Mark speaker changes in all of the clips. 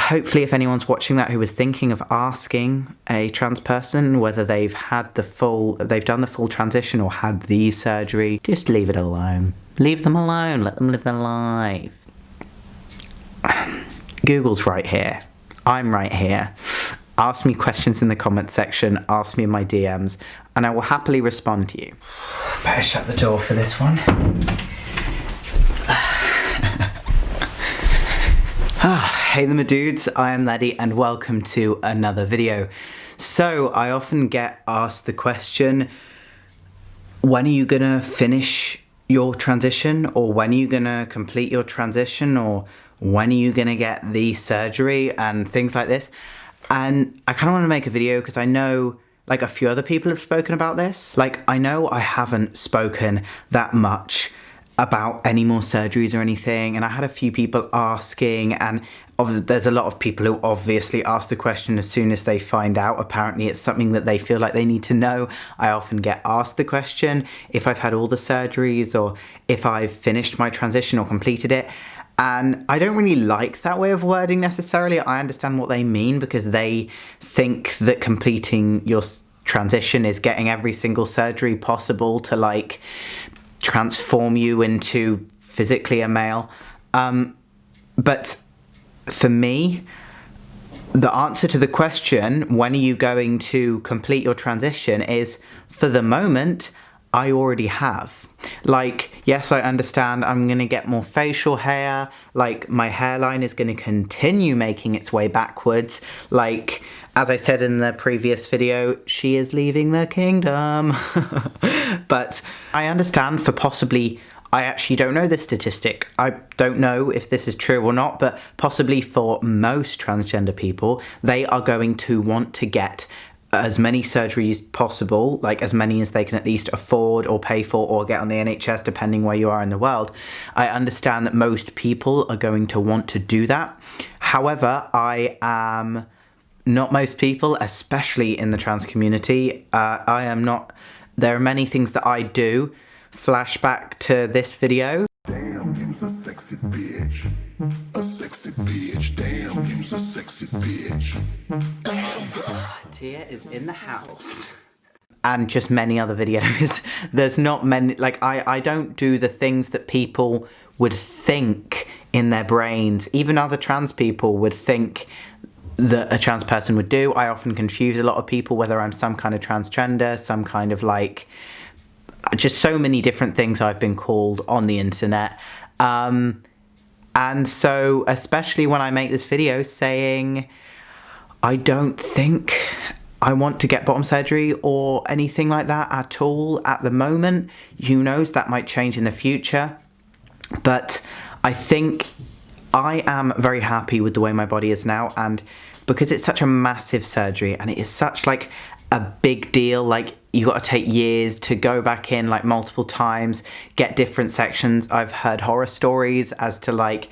Speaker 1: hopefully if anyone's watching that who is thinking of asking a trans person whether they've done the full transition or had the surgery, just leave it alone. Leave them alone, let them live their life. Google's right here. I'm right here. Ask me questions in the comments section, ask me in my DMs, and I will happily respond to you. Better shut the door for this one. Hey there my dudes, I am Laddie and welcome to another video. So I often get asked the question, when are you gonna finish your transition, or when are you gonna complete your transition, or when are you gonna get the surgery and things like this. And I kind of want to make a video because I know like a few other people have spoken about this. Like I know I haven't spoken that much about any more surgeries or anything, and I had a few people asking, and there's a lot of people who obviously ask the question as soon as they find out. Apparently it's something that they feel like they need to know. I often get asked the question if I've had all the surgeries or if I've finished my transition or completed it. And I don't really like that way of wording necessarily. I understand what they mean because they think that completing your transition is getting every single surgery possible to like transform you into physically a male. But for me, the answer to the question, when are you going to complete your transition, is for the moment, I already have. Like, yes, I understand I'm gonna get more facial hair, like my hairline is gonna continue making its way backwards. Like, as I said in the previous video, she is leaving the kingdom. But I understand for possibly, I actually don't know this statistic. I don't know if this is true or not, but possibly for most transgender people, they are going to want to get as many surgeries possible, like as many as they can at least afford or pay for or get on the NHS, depending where you are in the world. I understand that most people are going to want to do that. However, I am not most people, especially in the trans community. I am not. There are many things that I do. Flashback to this video. Damn, you's a sexy bitch. A sexy bitch. Damn, you's a sexy bitch. Damn, girl. Tia is in the house. And just many other videos. There's not many, like I don't do the things that people would think in their brains. Even other trans people would think that a trans person would do. I often confuse a lot of people whether I'm some kind of transgender, some kind of like, just so many different things I've been called on the internet. And so, especially when I make this video saying, I don't think I want to get bottom surgery or anything like that at all at the moment. Who knows, that might change in the future. But I think I am very happy with the way my body is now, and because it's such a massive surgery and it is such like a big deal, like you got to take years to go back in like multiple times, get different sections. I've heard horror stories as to like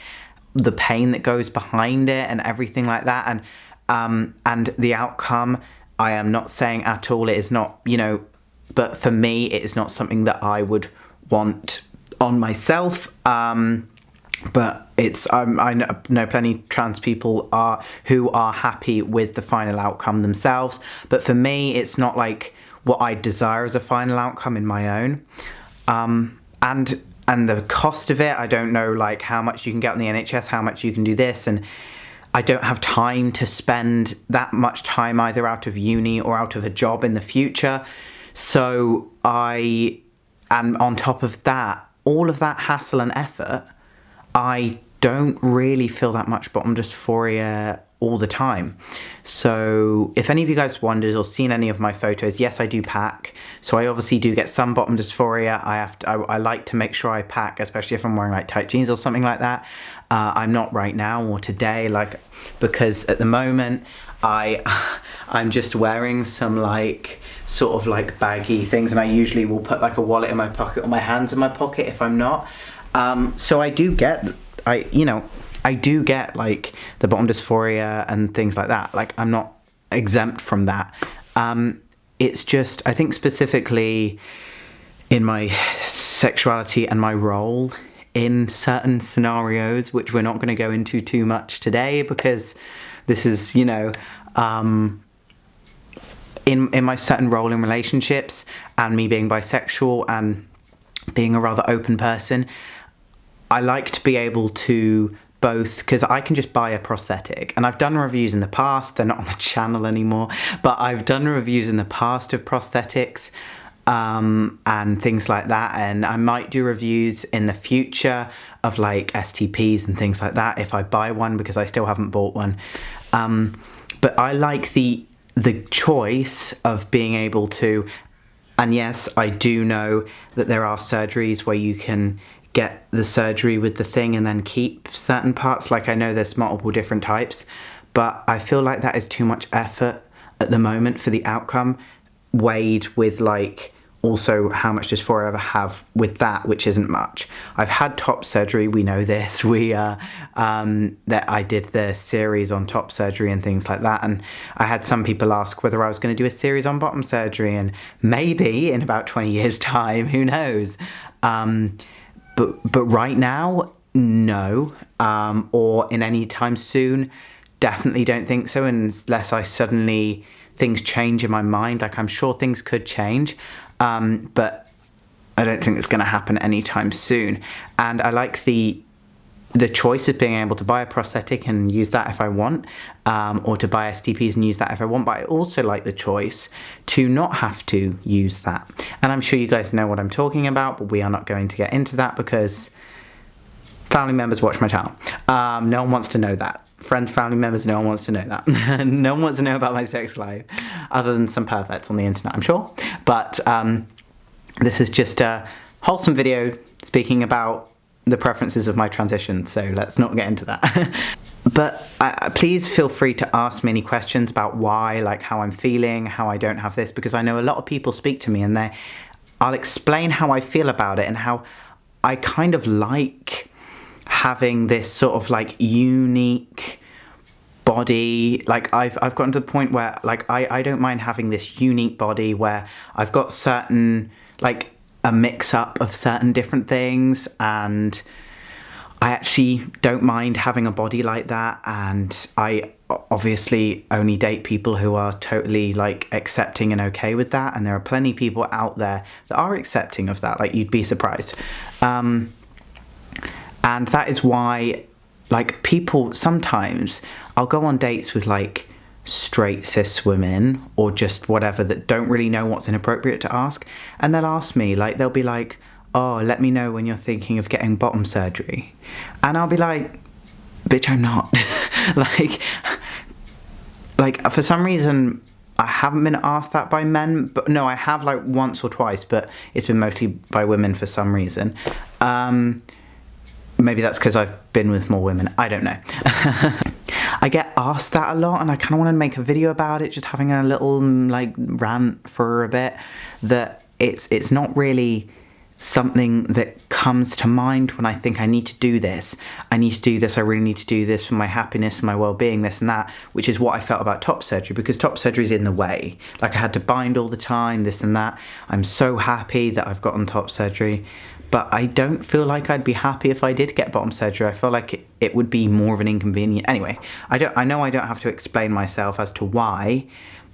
Speaker 1: the pain that goes behind it and everything like that, and the outcome. I am not saying at all it is not, you know, but for me it is not something that I would want on myself. But it's I know plenty trans people who are happy with the final outcome themselves. But for me, it's not like what I desire as a final outcome in my own. And the cost of it, I don't know like how much you can get on the NHS, how much you can do this, and I don't have time to spend that much time either out of uni or out of a job in the future. So and on top of that, all of that hassle and effort, I don't really feel that much bottom dysphoria all the time. So if any of you guys wondered or seen any of my photos, yes, I do pack. So I obviously do get some bottom dysphoria. I like to make sure I pack, especially if I'm wearing like tight jeans or something like that. I'm not right now or today, like, because at the moment I'm just wearing some like sort of like baggy things, and I usually will put like a wallet in my pocket or my hands in my pocket if I'm not. So I do get like the bottom dysphoria and things like that. Like I'm not exempt from that. It's just, I think specifically in my sexuality and my role in certain scenarios, which we're not going to go into too much today because this is, you know, in my certain role in relationships and me being bisexual and being a rather open person, I like to be able to both, because I can just buy a prosthetic, and I've done reviews in the past, they're not on the channel anymore, but I've done reviews in the past of prosthetics and things like that, and I might do reviews in the future of like STPs and things like that if I buy one, because I still haven't bought one. But I like the choice of being able to, and yes, I do know that there are surgeries where you can get the surgery with the thing and then keep certain parts. Like, I know there's multiple different types, but I feel like that is too much effort at the moment for the outcome, weighed with like also how much dysphoria I have with that, which isn't much. I've had top surgery, we know this. That I did the series on top surgery and things like that, and I had some people ask whether I was going to do a series on bottom surgery, and maybe in about 20 years time, who knows. But right now, no, or in any time soon, definitely don't think so, unless I suddenly, things change in my mind. Like, I'm sure things could change, but I don't think it's going to happen anytime soon. And I like the choice of being able to buy a prosthetic and use that if I want, or to buy STPs and use that if I want, but I also like the choice to not have to use that. And I'm sure you guys know what I'm talking about, but we are not going to get into that because family members watch my channel. No one wants to know that. Friends, family members, no one wants to know that. No one wants to know about my sex life, other than some perverts on the internet, I'm sure. But this is just a wholesome video speaking about the preferences of my transition, so let's not get into that. But please feel free to ask me any questions about why, like how I'm feeling, how I don't have this, because I know a lot of people speak to me and I'll explain how I feel about it and how I kind of like having this sort of like unique body. Like I've gotten to the point where like I don't mind having this unique body where I've got certain, like, a mix-up of certain different things, and I actually don't mind having a body like that. And I obviously only date people who are totally like accepting and okay with that, and there are plenty of people out there that are accepting of that, like you'd be surprised. And that is why, like, people, sometimes I'll go on dates with like straight cis women or just whatever that don't really know what's inappropriate to ask, and they'll ask me, like, they'll be like, oh, let me know when you're thinking of getting bottom surgery, and I'll be like, bitch, I'm not. like for some reason I haven't been asked that by men, but no, I have like once or twice, but it's been mostly by women for some reason. Maybe that's because I've been with more women, I don't know. I get asked that a lot, and I kind of want to make a video about it, just having a little like rant for a bit, that it's not really something that comes to mind when I think I need to do this. I need to do this, I really need to do this for my happiness and my well-being, this and that, which is what I felt about top surgery, because top surgery is in the way. Like, I had to bind all the time, this and that. I'm so happy that I've gotten top surgery, but I don't feel like I'd be happy if I did get bottom surgery. I feel like it would be more of an inconvenience. Anyway, I know I don't have to explain myself as to why,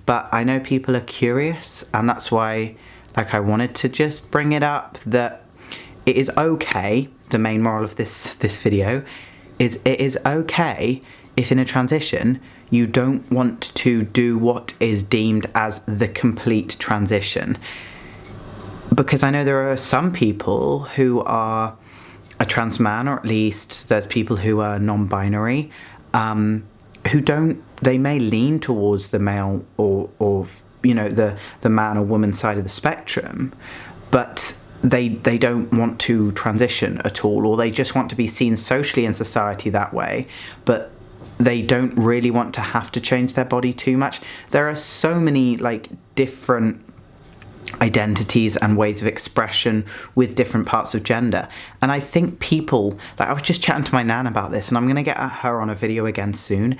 Speaker 1: but I know people are curious, and that's why, like, I wanted to just bring it up, that it is okay. The main moral of this video is it is okay if in a transition you don't want to do what is deemed as the complete transition. Because I know there are some people who are a trans man, or at least there's people who are non-binary, who don't, they may lean towards the male or you know, the man or woman side of the spectrum, but they don't want to transition at all, or they just want to be seen socially in society that way, but they don't really want to have to change their body too much. There are so many like different identities and ways of expression with different parts of gender, and I think people, like, I was just chatting to my nan about this, and I'm gonna get her on a video again soon.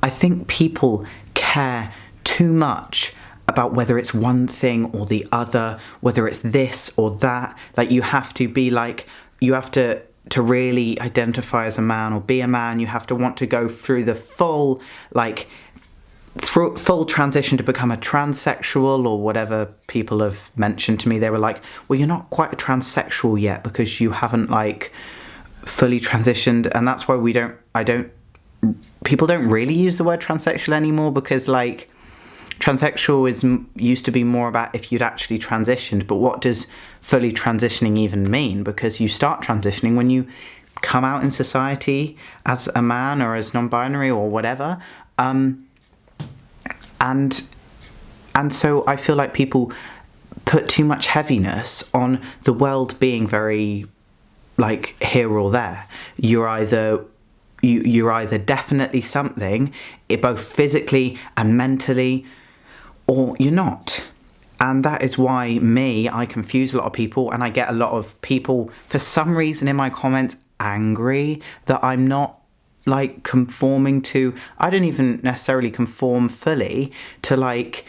Speaker 1: I think people care too much about whether it's one thing or the other, whether it's this or that. Like, you have to be like, you have to to really identify as a man or be a man, you have to want to go through the full transition to become a transsexual or whatever people have mentioned to me. They were like, well, you're not quite a transsexual yet because you haven't like fully transitioned. And that's why people don't really use the word transsexual anymore, because like transsexual used to be more about if you'd actually transitioned. But what does fully transitioning even mean? Because you start transitioning when you come out in society as a man or as non-binary or whatever. And so I feel like people put too much heaviness on the world being very like here or there. You're either definitely something, both physically and mentally, or you're not. And that is why I confuse a lot of people, and I get a lot of people for some reason in my comments angry that I'm not like conforming to, I don't even necessarily conform fully to like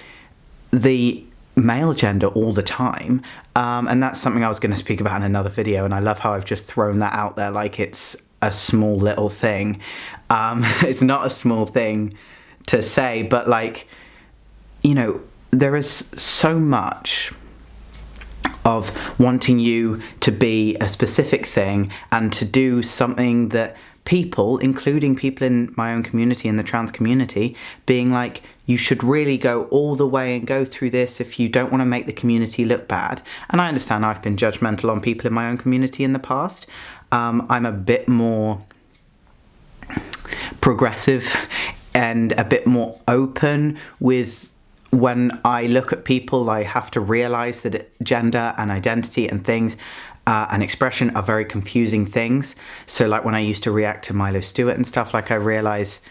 Speaker 1: the male gender all the time. And that's something I was going to speak about in another video, and I love how I've just thrown that out there like it's a small little thing. It's not a small thing to say, but like, you know, there is so much of wanting you to be a specific thing and to do something that people, including people in my own community, in the trans community, being like, you should really go all the way and go through this if you don't want to make the community look bad. And I understand I've been judgmental on people in my own community in the past. I'm a bit more progressive and a bit more open with when I look at people. I have to realise that gender and identity and things and expression are very confusing things. So like when I used to react to Milo Stewart and stuff, like I realise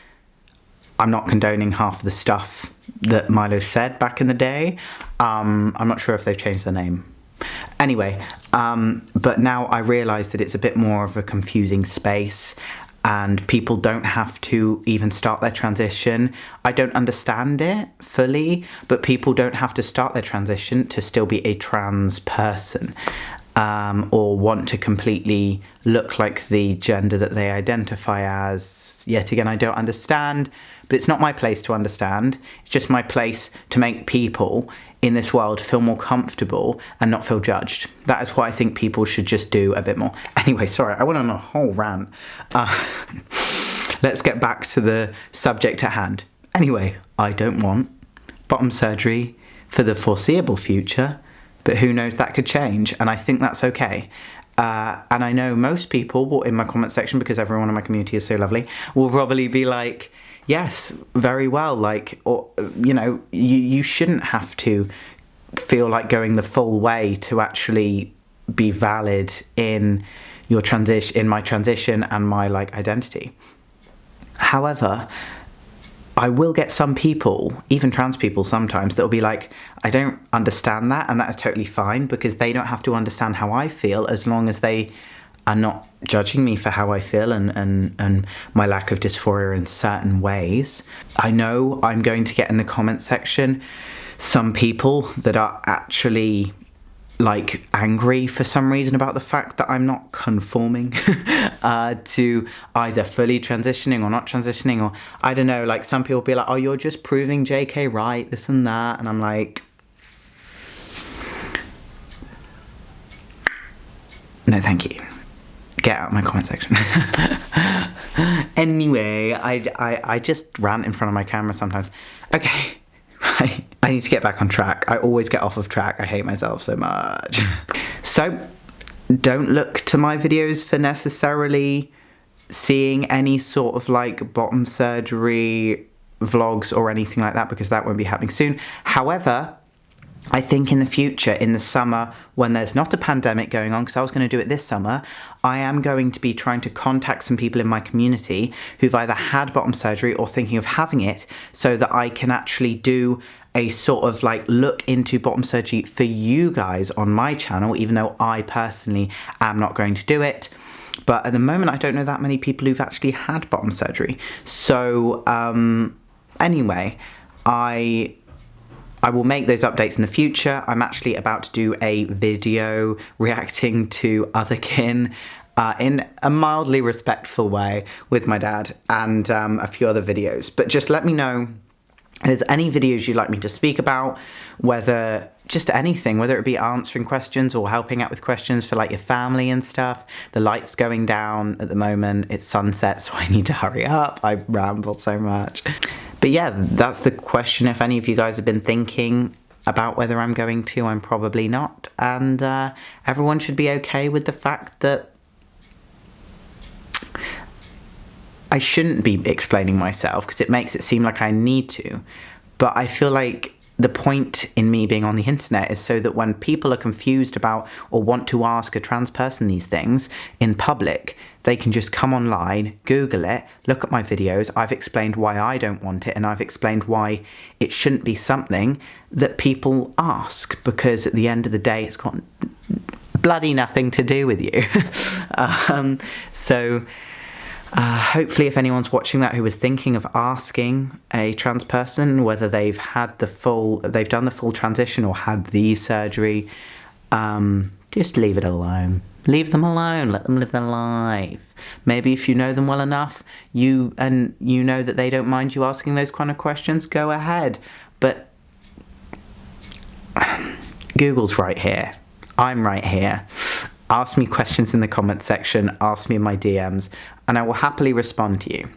Speaker 1: I'm not condoning half the stuff that Milo said back in the day. I'm not sure if they've changed their name. Anyway, but now I realise that it's a bit more of a confusing space, and people don't have to even start their transition. I don't understand it fully, but people don't have to start their transition to still be a trans person. Or want to completely look like the gender that they identify as. Yet again, I don't understand, but it's not my place to understand. It's just my place to make people in this world feel more comfortable and not feel judged. That is what I think people should just do a bit more. Anyway, sorry, I went on a whole rant. Let's get back to the subject at hand. Anyway, I don't want bottom surgery for the foreseeable future, but who knows, that could change, and I think that's okay. And I know most people in my comment section, because everyone in my community is so lovely, will probably be like, yes, very well, like, or, you know, you shouldn't have to feel like going the full way to actually be valid in your transition, in my transition and my like identity. However, I will get some people, even trans people sometimes, that'll be like, I don't understand that, and that is totally fine, because they don't have to understand how I feel as long as they are not judging me for how I feel and my lack of dysphoria in certain ways. I know I'm going to get in the comment section some people that are actually like angry for some reason about the fact that I'm not conforming to either fully transitioning or not transitioning, or I don't know, like some people be like, oh, you're just proving JK right, this and that, and I'm like, no thank you, get out of my comment section. Anyway, I just rant in front of my camera sometimes. Okay, I need to get back on track. I always get off of track. I hate myself so much. So, don't look to my videos for necessarily seeing any sort of like bottom surgery vlogs or anything like that, because that won't be happening soon. However, I think in the future, in the summer, when there's not a pandemic going on, because I was going to do it this summer, I am going to be trying to contact some people in my community who've either had bottom surgery or thinking of having it, so that I can actually do a sort of like look into bottom surgery for you guys on my channel, even though I personally am not going to do it. But at the moment, I don't know that many people who've actually had bottom surgery. So anyway, I will make those updates in the future. I'm actually about to do a video reacting to Otherkin in a mildly respectful way with my dad and a few other videos. But just let me know if there's any videos you'd like me to speak about, whether just anything, whether it be answering questions or helping out with questions for like your family and stuff. The light's going down at the moment, it's sunset, so I need to hurry up. I ramble so much. But yeah, that's the question. If any of you guys have been thinking about whether I'm going to, I'm probably not. And everyone should be okay with the fact that I shouldn't be explaining myself, because it makes it seem like I need to. But I feel like the point in me being on the internet is so that when people are confused about or want to ask a trans person these things in public, they can just come online, Google it, look at my videos. I've explained why I don't want it, and I've explained why it shouldn't be something that people ask, because at the end of the day, it's got bloody nothing to do with you. Hopefully, if anyone's watching that who was thinking of asking a trans person whether they've done the full transition or had the surgery, just leave it alone. Leave them alone. Let them live their life. Maybe if you know them well enough, you know that they don't mind you asking those kind of questions, go ahead. But Google's right here. I'm right here. Ask me questions in the comments section, ask me in my DMs, and I will happily respond to you.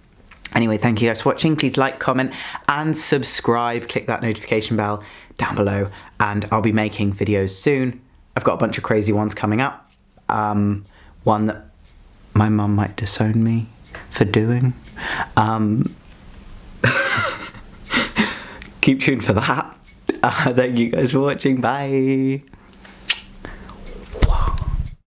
Speaker 1: Anyway, thank you guys for watching. Please like, comment, and subscribe. Click that notification bell down below, and I'll be making videos soon. I've got a bunch of crazy ones coming up. One that my mum might disown me for doing. Keep tuned for that. Thank you guys for watching. Bye.